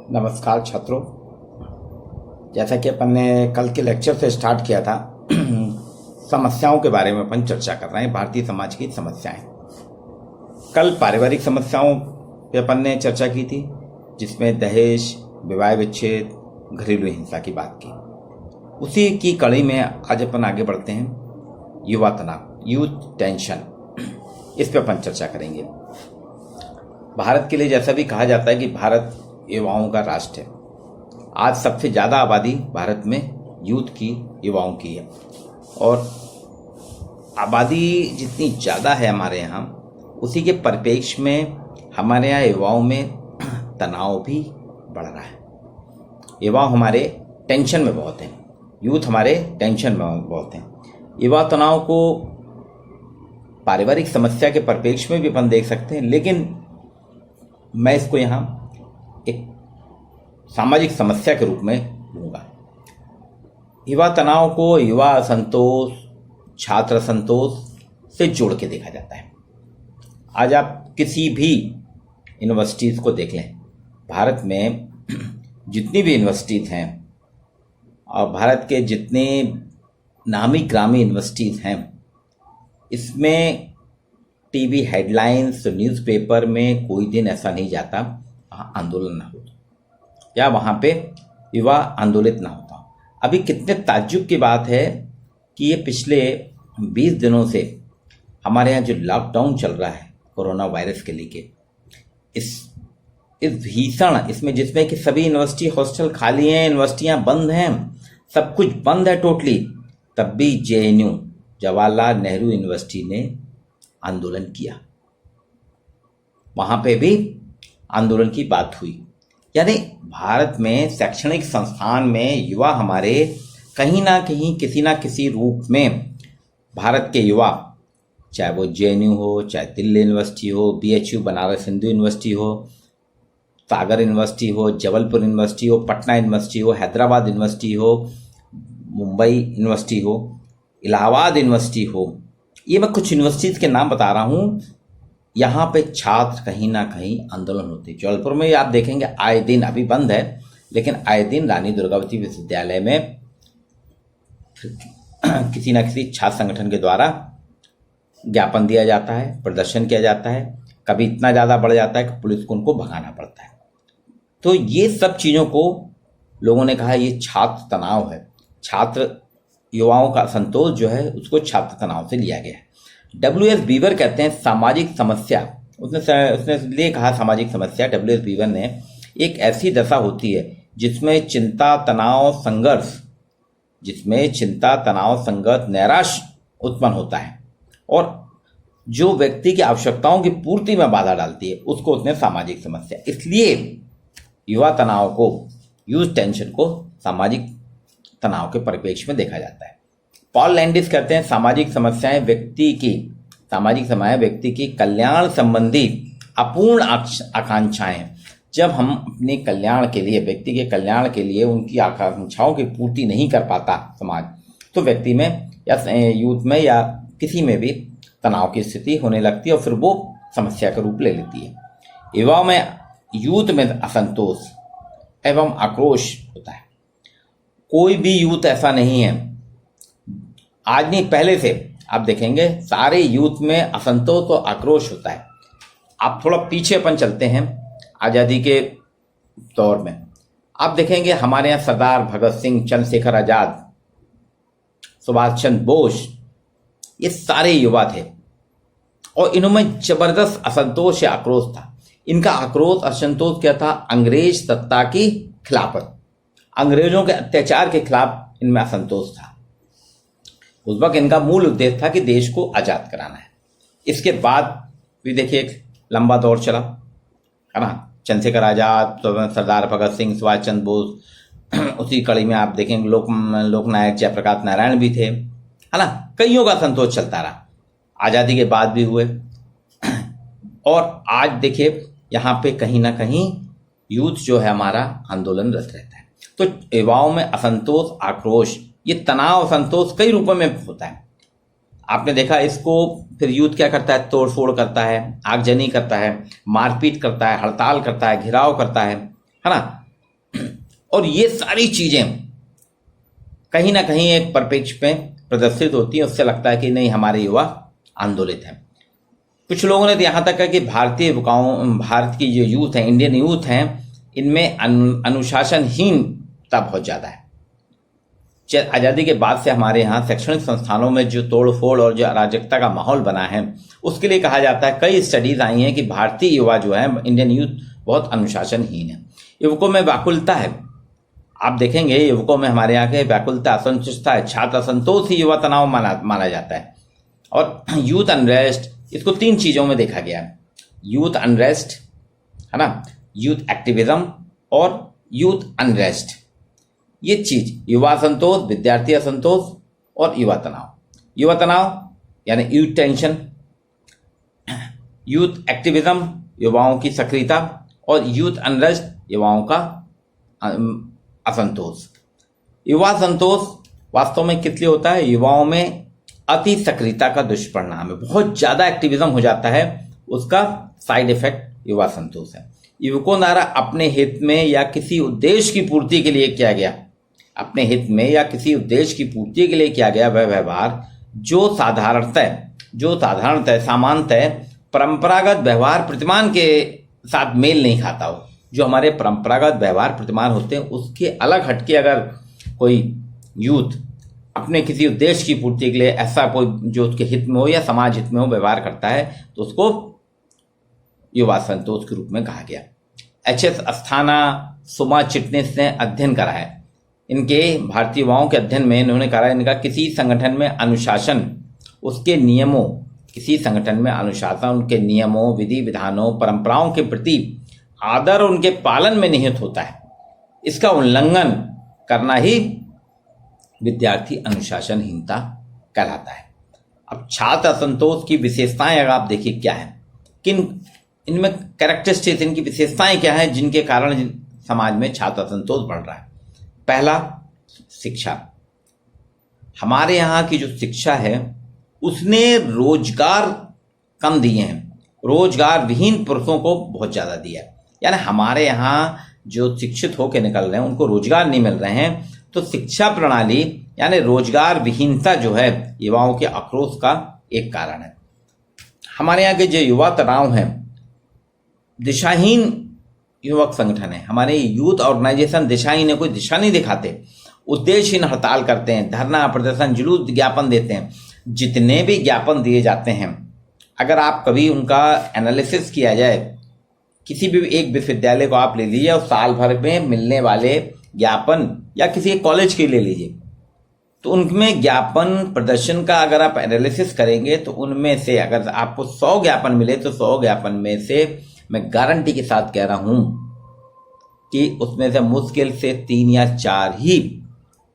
नमस्कार छात्रों। जैसा कि अपन ने कल के लेक्चर से स्टार्ट किया था समस्याओं के बारे में अपन चर्चा कर रहे हैं, भारतीय समाज की समस्याएं। कल पारिवारिक समस्याओं पे अपन ने चर्चा की थी, जिसमें दहेज, विवाह विच्छेद, घरेलू हिंसा की बात की। उसी की कड़ी में आज अपन आगे बढ़ते हैं। युवा तनाव, यूथ टेंशन, इस पे अपन चर्चा करेंगे। भारत के लिए जैसा भी कहा जाता है कि भारत युवाओं का राष्ट्र है। आज सबसे ज़्यादा आबादी भारत में यूथ की, युवाओं की है। और आबादी जितनी ज़्यादा है हमारे यहाँ, उसी के परिप्रेक्ष्य में हमारे यहाँ युवाओं में तनाव भी बढ़ रहा है। युवा हमारे टेंशन में बहुत हैं, यूथ हमारे टेंशन में बहुत हैं। युवा तनाव को पारिवारिक समस्या के परिप्रेक्ष्य में भी अपन देख सकते हैं, लेकिन मैं इसको यहाँ एक सामाजिक समस्या के रूप में लूँगा। युवा तनाव को युवा असंतोष, छात्र असंतोष से जोड़ के देखा जाता है। आज आप किसी भी यूनिवर्सिटीज़ को देख लें, भारत में जितनी भी यूनिवर्सिटीज़ हैं और भारत के जितने नामी ग्रामी यूनिवर्सिटीज़ हैं, इसमें टीवी हेडलाइंस, न्यूज़पेपर में कोई दिन ऐसा नहीं जाता वहाँ आंदोलन ना हो या वहाँ पे युवा आंदोलित ना होता। अभी कितने ताज्जुब की बात है कि ये पिछले 20 दिनों से हमारे यहाँ जो लॉकडाउन चल रहा है कोरोना वायरस के लेके, इस भीषण इसमें, जिसमें कि सभी यूनिवर्सिटी हॉस्टल खाली हैं, यूनिवर्सिटियाँ बंद हैं, सब कुछ बंद है टोटली, तब भी JNU, जवाहरलाल नेहरू यूनिवर्सिटी ने आंदोलन किया। वहाँ पे भी आंदोलन की बात हुई। यानी भारत में शैक्षणिक संस्थान में युवा हमारे कहीं ना कहीं, किसी ना किसी रूप में, भारत के युवा, चाहे वो JNU हो, चाहे दिल्ली यूनिवर्सिटी हो, BHU बनारस हिंदू यूनिवर्सिटी हो, सागर यूनिवर्सिटी हो, जबलपुर यूनिवर्सिटी हो, पटना यूनिवर्सिटी हो, हैदराबाद यूनिवर्सिटी हो, मुंबई यूनिवर्सिटी हो, इलाहाबाद यूनिवर्सिटी हो, ये मैं कुछ यूनिवर्सिटीज़ के नाम बता रहा हूँ। यहाँ पे छात्र कहीं ना कहीं आंदोलन होते हैं। जबलपुर में आप देखेंगे आए दिन, अभी बंद है, लेकिन आए दिन रानी दुर्गावती विश्वविद्यालय में किसी न किसी छात्र संगठन के द्वारा ज्ञापन दिया जाता है, प्रदर्शन किया जाता है। कभी इतना ज़्यादा बढ़ जाता है कि पुलिस को उनको भगाना पड़ता है। तो ये सब चीज़ों को लोगों ने कहा ये छात्र तनाव है। छात्र युवाओं का असंतोष जो है उसको छात्र तनाव से लिया गया है। WS बीवर कहते हैं सामाजिक समस्या, उसने इसलिए कहा सामाजिक समस्या, WS बीवर ने, एक ऐसी दशा होती है जिसमें चिंता, तनाव, संघर्ष, नैराश्य उत्पन्न होता है और जो व्यक्ति की आवश्यकताओं की पूर्ति में बाधा डालती है, उसको उसने सामाजिक समस्या। इसलिए युवा तनाव को, यूथ टेंशन को सामाजिक तनाव के परिप्रेक्ष्य में देखा जाता है। पॉल लैंडिस कहते हैं सामाजिक समस्याएं व्यक्ति की कल्याण संबंधी अपूर्ण आकांक्षाएं। जब हम अपने कल्याण के लिए, व्यक्ति के कल्याण के लिए उनकी आकांक्षाओं की पूर्ति नहीं कर पाता समाज, तो व्यक्ति में या यूथ में या किसी में भी तनाव की स्थिति होने लगती है और फिर वो समस्या का रूप ले लेती है। युवाओं में, यूथ में असंतोष एवं आक्रोश होता है। कोई भी यूथ ऐसा नहीं है, आज नहीं पहले से आप देखेंगे सारे यूथ में असंतोष और आक्रोश होता है। आप थोड़ा पीछे अपन चलते हैं, आज़ादी के दौर में आप देखेंगे हमारे यहाँ सरदार भगत सिंह, चंद्रशेखर आज़ाद, सुभाष चंद्र बोस, ये सारे युवा थे और इनमें जबरदस्त असंतोष या आक्रोश था। इनका आक्रोश, असंतोष क्या था? अंग्रेज सत्ता की खिलाफत, अंग्रेजों के अत्याचार के खिलाफ इनमें असंतोष था। उस वक्त इनका मूल उद्देश्य था कि देश को आज़ाद कराना है। इसके बाद भी देखिए एक लंबा दौर चला, है ना, चंद्रशेखर आज़ाद, सरदार भगत सिंह, सुभाष चंद्र बोस, उसी कड़ी में आप देखेंगे लोकनायक जयप्रकाश नारायण भी थे, है ना। कईयों का असंतोष चलता रहा, आज़ादी के बाद भी हुए। और आज देखिए यहाँ पे कहीं ना कहीं यूथ जो है हमारा आंदोलनरत रहता है। तो युवाओं में असंतोष, आक्रोश, ये तनाव, असंतोष कई रूपों में होता है। आपने देखा इसको फिर यूथ क्या करता है? तोड़ फोड़ करता है, आगजनी करता है, मारपीट करता है, हड़ताल करता है, घेराव करता है ना। और ये सारी चीजें कहीं ना कहीं एक परिप्रेक्ष्य में प्रदर्शित होती है। उससे लगता है कि नहीं, हमारे युवा आंदोलित हैं। कुछ लोगों ने तो यहाँ तक कहा कि भारतीय युवकाओं, भारत की जो यूथ है, इंडियन यूथ हैं, इनमें अनुशासनहीनता बहुत ज़्यादा है। आज़ादी के बाद से हमारे यहाँ शैक्षणिक संस्थानों में जो तोड़ फोड़ और जो अराजकता का माहौल बना है, उसके लिए कहा जाता है, कई स्टडीज आई हैं कि भारतीय युवा जो है, इंडियन यूथ बहुत अनुशासनहीन है। युवकों में व्याकुलता है। आप देखेंगे युवकों में हमारे यहाँ के व्याकुलता, असंतुष्टता है, छात्र असंतोष ही युवा तनाव माना जाता है। और यूथ अनरेस्ट, इसको 3 चीज़ों में देखा गया है। यूथ अनरेस्ट है ना, यूथ एक्टिविज्म और यूथ अनरेस्ट। ये चीज, युवा असंतोष, विद्यार्थी असंतोष और युवा तनाव। युवा तनाव यानी यूथ टेंशन, यूथ एक्टिविज्म युवाओं की सक्रियता और यूथ अनरेस्ट युवाओं का असंतोष। युवा असंतोष वास्तव में किस लिए होता है? युवाओं में अति सक्रियता का दुष्परिणाम है। बहुत ज्यादा एक्टिविज्म हो जाता है, उसका साइड इफेक्ट युवा असंतोष है। युवकों द्वारा अपने हित में या किसी उद्देश्य की पूर्ति के लिए किया गया, अपने हित में या किसी उद्देश्य की पूर्ति के लिए किया गया वह व्यवहार जो साधारणतः सामान्यतः परंपरागत व्यवहार प्रतिमान के साथ मेल नहीं खाता हो। जो हमारे परंपरागत व्यवहार प्रतिमान होते हैं उसके अलग हटके अगर कोई यूथ अपने किसी उद्देश्य की पूर्ति के लिए ऐसा कोई जो उसके हित में हो या समाज हित में हो व्यवहार करता है तो उसको युवा असंतोष के रूप में कहा गया। एच.एस. अस्थाना, सुमा चिटनिस ने अध्ययन करा है। इनके भारतीय युवाओं के अध्ययन में इन्होंने कहा, इनका किसी संगठन में अनुशासन, उसके नियमों, किसी संगठन में अनुशासन, उनके नियमों, विधि विधानों, परंपराओं के प्रति आदर और उनके पालन में निहित होता है। इसका उल्लंघन करना ही विद्यार्थी अनुशासनहीनता कहलाता है। अब छात्र असंतोष की विशेषताएं अगर आप देखिए क्या है, किन इनमें कैरेक्टरिस्टिक्स, इनकी विशेषताएं क्या हैं जिनके कारण समाज में छात्र असंतोष बढ़ रहा है। पहला, शिक्षा। हमारे यहाँ की जो शिक्षा है उसने रोजगार कम दिए हैं, रोजगार विहीन पुरुषों को बहुत ज़्यादा दिया है। यानी हमारे यहाँ जो शिक्षित होकर निकल रहे हैं उनको रोजगार नहीं मिल रहे हैं। तो शिक्षा प्रणाली यानी रोजगार विहीनता जो है युवाओं के आक्रोश का एक कारण है। हमारे यहाँ के जो युवा तनाव हैं, दिशाहीन युवक संगठन है, हमारे यूथ ऑर्गेनाइजेशन दिशाहीन है, कोई दिशा नहीं दिखाते, उद्देश्यहीन हड़ताल करते हैं, धरना प्रदर्शन जुलूस ज्ञापन देते हैं। जितने भी ज्ञापन दिए जाते हैं अगर आप कभी उनका एनालिसिस किया जाए, किसी भी एक विश्वविद्यालय को आप ले लीजिए और साल भर में मिलने वाले ज्ञापन या किसी एक कॉलेज के ले लीजिए, तो उनमें ज्ञापन प्रदर्शन का अगर आप एनालिसिस करेंगे तो उनमें से अगर आपको 100 ज्ञापन मिले तो 100 ज्ञापन में से मैं गारंटी के साथ कह रहा हूं कि उसमें से मुश्किल से 3 या 4 ही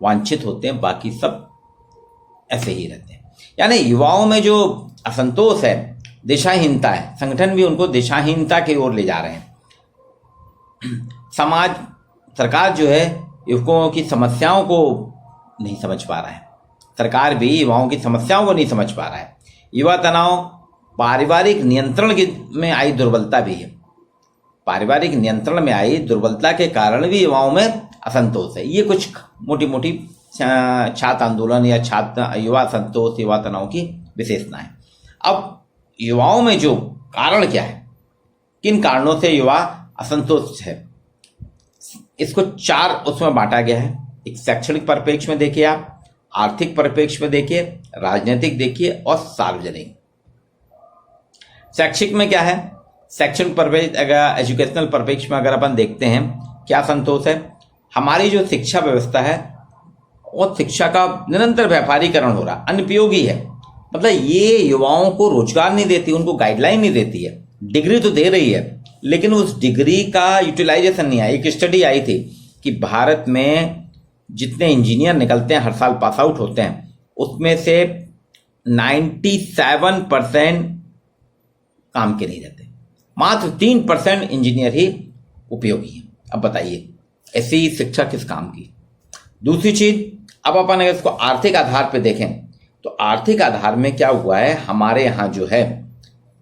वांछित होते हैं, बाकी सब ऐसे ही रहते हैं। यानी युवाओं में जो असंतोष है, दिशाहीनता है, संगठन भी उनको दिशाहीनता की ओर ले जा रहे हैं। समाज, सरकार जो है युवकों की समस्याओं को नहीं समझ पा रहा है, सरकार भी युवाओं की समस्याओं को नहीं समझ पा रहा है। युवा तनाव पारिवारिक नियंत्रण में आई दुर्बलता भी है, पारिवारिक नियंत्रण में आई दुर्बलता के कारण भी युवाओं में असंतोष है। ये कुछ मोटी मोटी छात्र आंदोलन या छात्र युवा असंतोष, युवा तनाव की विशेषता है। अब युवाओं में जो कारण क्या है, किन कारणों से युवा असंतोष है, इसको 4 उसमें बांटा गया है। एक शैक्षणिक परिप्रेक्ष्य में देखिए, आप आर्थिक परिप्रेक्ष्य में देखिए, राजनीतिक देखिए और सार्वजनिक। शैक्षिक में क्या है, शैक्षणिक परिप्रेक्ष्य, अगर एजुकेशनल परिप्रेक्ष्य में अगर अपन देखते हैं क्या संतोष है, हमारी जो शिक्षा व्यवस्था है और शिक्षा का निरंतर व्यापारीकरण हो रहा, अनुपयोगी है। मतलब ये युवाओं को रोजगार नहीं देती, उनको गाइडलाइन नहीं देती है। डिग्री तो दे रही है लेकिन उस डिग्री का यूटिलाइजेशन नहीं है। एक स्टडी आई थी कि भारत में जितने इंजीनियर निकलते हैं, हर साल पास आउट होते हैं, उसमें से 97% काम के नहीं रहते, मात्र 3% इंजीनियर ही उपयोगी हैं। अब बताइए ऐसी शिक्षा किस काम की। दूसरी चीज, अब अपन अगर इसको आर्थिक आधार पर देखें तो आर्थिक आधार में क्या हुआ है, हमारे यहाँ जो है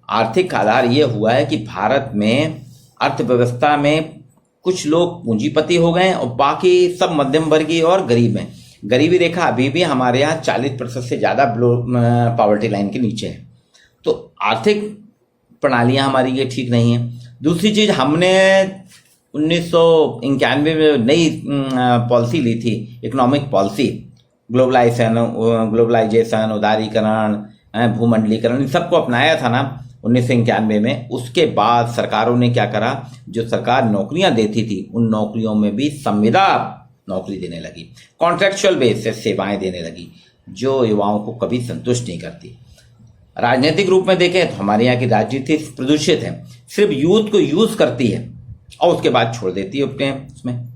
आर्थिक आधार ये हुआ है कि भारत में अर्थव्यवस्था में कुछ लोग पूंजीपति हो गए और बाकी सब मध्यम वर्गीय और गरीब हैं। गरीबी रेखा अभी भी हमारे यहाँ 40% से ज़्यादा पॉवर्टी लाइन के नीचे है। तो आर्थिक प्रणालियाँ हमारी ये ठीक नहीं है। दूसरी चीज़, हमने 1991 में नई पॉलिसी ली थी, इकोनॉमिक पॉलिसी, ग्लोबलाइजेशन, उदारीकरण, भूमंडलीकरण, इन सबको अपनाया था ना 1991 में। उसके बाद सरकारों ने क्या करा, जो सरकार नौकरियां देती थी उन नौकरियों में भी संविदा नौकरी देने लगी, कॉन्ट्रैक्चुअल बेस से सेवाएं देने लगी, जो युवाओं को कभी संतुष्ट नहीं करती। राजनीतिक रूप में देखें तो हमारे यहाँ की राजनीति प्रदूषित है, सिर्फ यूथ को यूज करती है और उसके बाद छोड़ देती है अपने उसमें।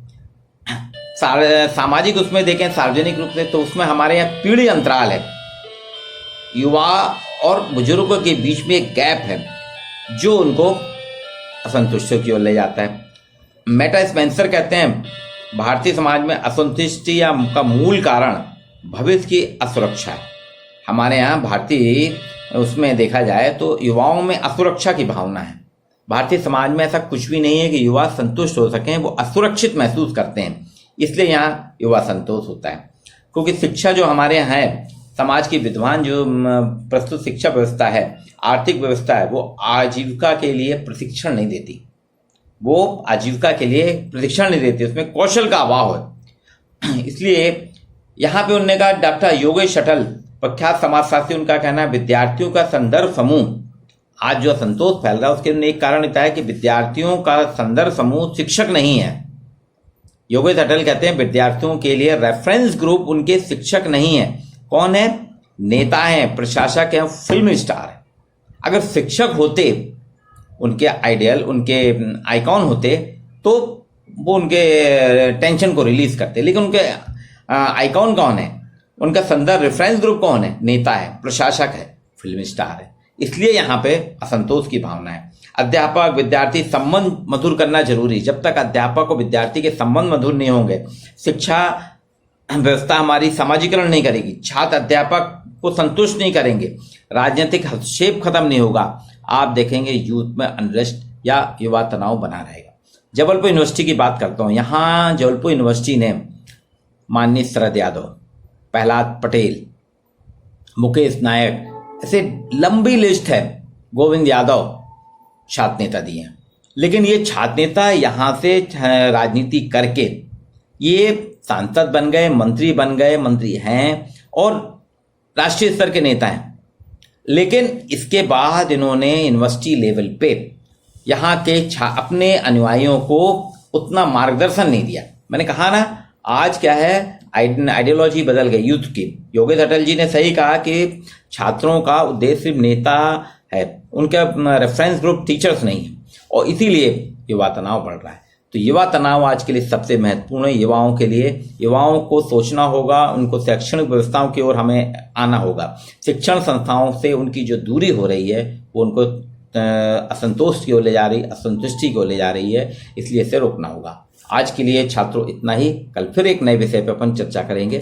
सामाजिक उसमें देखें, सार्वजनिक रूप से, तो उसमें हमारे यहाँ पीढ़ी अंतराल है, युवा और बुजुर्गों के बीच में एक गैप है जो उनको असंतुष्टि की ओर ले जाता है। मेटा स्पेंसर कहते हैं भारतीय समाज में असंतुष्टि या का मूल कारण भविष्य की असुरक्षा है। हमारे यहाँ भारतीय उसमें देखा जाए तो युवाओं में असुरक्षा की भावना है। भारतीय समाज में ऐसा कुछ भी नहीं है कि युवा संतुष्ट हो सकें, वो असुरक्षित महसूस करते हैं, इसलिए यहाँ युवा संतोष होता है। क्योंकि शिक्षा जो हमारे यहाँ है, समाज की विद्वान जो प्रस्तुत शिक्षा व्यवस्था है, आर्थिक व्यवस्था है, वो आजीविका के लिए प्रशिक्षण नहीं देती, वो आजीविका के लिए प्रशिक्षण नहीं देती, उसमें कौशल का अभाव है। इसलिए यहाँ पे उन्होंने कहा, डॉक्टर योगेश शटल, प्रख्यात समाजशास्त्री, उनका कहना है विद्यार्थियों का संदर्भ समूह आज जो असंतोष फैल रहा है उसके एक कारण इतना है कि विद्यार्थियों का संदर्भ समूह शिक्षक नहीं है। योगेश शटल कहते हैं विद्यार्थियों के लिए रेफरेंस ग्रुप उनके शिक्षक नहीं है। कौन है? नेता हैं, प्रशासक हैं, फिल्म स्टार हैं। अगर शिक्षक होते, उनके आइडियल, उनके आइकॉन होते, तो वो उनके टेंशन को रिलीज करते, लेकिन उनके आइकॉन कौन है, उनका संदर्भ रेफरेंस ग्रुप कौन है? नेता है, प्रशासक है, फिल्म स्टार है। इसलिए यहाँ पे असंतोष की भावना है। अध्यापक विद्यार्थी संबंध मधुर करना जरूरी। जब तक अध्यापक और विद्यार्थी के संबंध मधुर नहीं होंगे, शिक्षा व्यवस्था हमारी सामाजिकरण नहीं करेगी, छात्र अध्यापक को संतुष्ट नहीं करेंगे, राजनीतिक हस्तक्षेप खत्म नहीं होगा, आप देखेंगे यूथ में अनरेस्ट या युवा तनाव बना रहेगा। जबलपुर यूनिवर्सिटी की बात करता हूँ। यहाँ जबलपुर यूनिवर्सिटी ने माननीय शरद यादव, प्रहलाद पटेल, मुकेश नायक, ऐसे लंबी लिस्ट है, गोविंद यादव, छात्र नेता दिए हैं। लेकिन ये छात्र नेता यहाँ से राजनीति करके ये सांसद बन गए, मंत्री बन गए, मंत्री हैं और राष्ट्रीय स्तर के नेता हैं। लेकिन इसके बाद इन्होंने यूनिवर्सिटी लेवल पे यहाँ के अपने अनुयायियों को उतना मार्गदर्शन नहीं दिया। मैंने कहा ना, आज क्या है, आइडियोलॉजी बदल गई यूथ की। योगेश अटल जी ने सही कहा कि छात्रों का उद्देश्य सिर्फ नेता है, उनका रेफरेंस ग्रुप टीचर्स नहीं है, और इसीलिए युवा तनाव बढ़ रहा है। तो युवा तनाव आज के लिए सबसे महत्वपूर्ण है। युवाओं के लिए, युवाओं को सोचना होगा, उनको शैक्षणिक व्यवस्थाओं की ओर हमें आना होगा। शिक्षण संस्थाओं से उनकी जो दूरी हो रही है वो उनको असंतोष की ओर ले जा रही, असंतुष्टि की ओर ले जा रही है, इसलिए इसे रोकना होगा। आज के लिए छात्रों इतना ही। कल फिर एक नए विषय पर अपन चर्चा करेंगे।